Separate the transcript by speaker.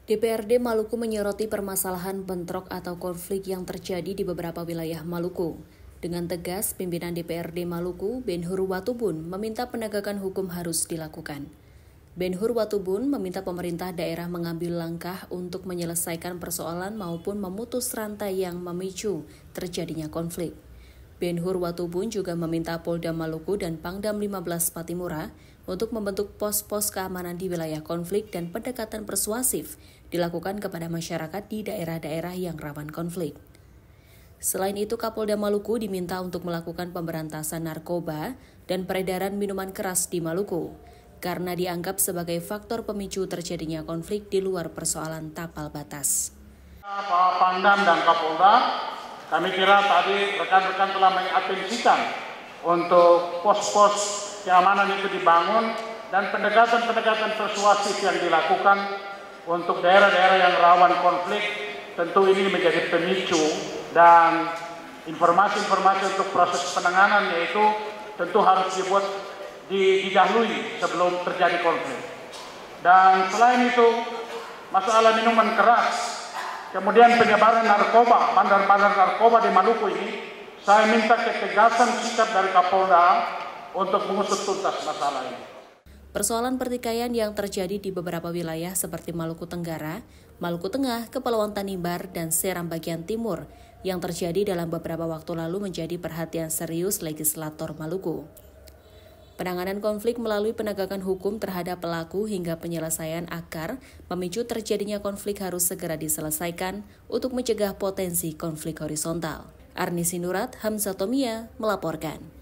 Speaker 1: DPRD Maluku menyoroti permasalahan bentrok atau konflik yang terjadi di beberapa wilayah Maluku. Dengan tegas, pimpinan DPRD Maluku, Ben-Hur Watubun, meminta penegakan hukum harus dilakukan. Ben-Hur Watubun meminta pemerintah daerah mengambil langkah untuk menyelesaikan persoalan maupun memutus rantai yang memicu terjadinya konflik. Ben-Hur Watubun juga meminta Polda Maluku dan Pangdam 15 Patimura untuk membentuk pos-pos keamanan di wilayah konflik dan pendekatan persuasif dilakukan kepada masyarakat di daerah-daerah yang rawan konflik. Selain itu, Kapolda Maluku diminta untuk melakukan pemberantasan narkoba dan peredaran minuman keras di Maluku, karena dianggap sebagai faktor pemicu terjadinya konflik di luar persoalan tapal batas.
Speaker 2: Pak Pangdam dan Kapolda, kami kira tadi rekan-rekan telah mengatensikan untuk pos-pos keamanan itu dibangun dan pendekatan-pendekatan persuasif yang dilakukan untuk daerah-daerah yang rawan konflik. Tentu ini menjadi pemicu dan informasi-informasi untuk proses penanganan yaitu tentu harus dibuat didahului sebelum terjadi konflik. Dan selain itu, masalah minuman keras, kemudian penyebaran narkoba, bandar-bandar narkoba di Maluku ini, saya minta ketegasan sikap dari Kapolda untuk mengusut tuntas masalah ini.
Speaker 1: Persoalan pertikaian yang terjadi di beberapa wilayah seperti Maluku Tenggara, Maluku Tengah, Kepulauan Tanimbar, dan Seram bagian timur yang terjadi dalam beberapa waktu lalu menjadi perhatian serius legislator Maluku. Penanganan konflik melalui penegakan hukum terhadap pelaku hingga penyelesaian akar memicu terjadinya konflik harus segera diselesaikan untuk mencegah potensi konflik horizontal. Arni Sinurat, Hamzah Tomia melaporkan.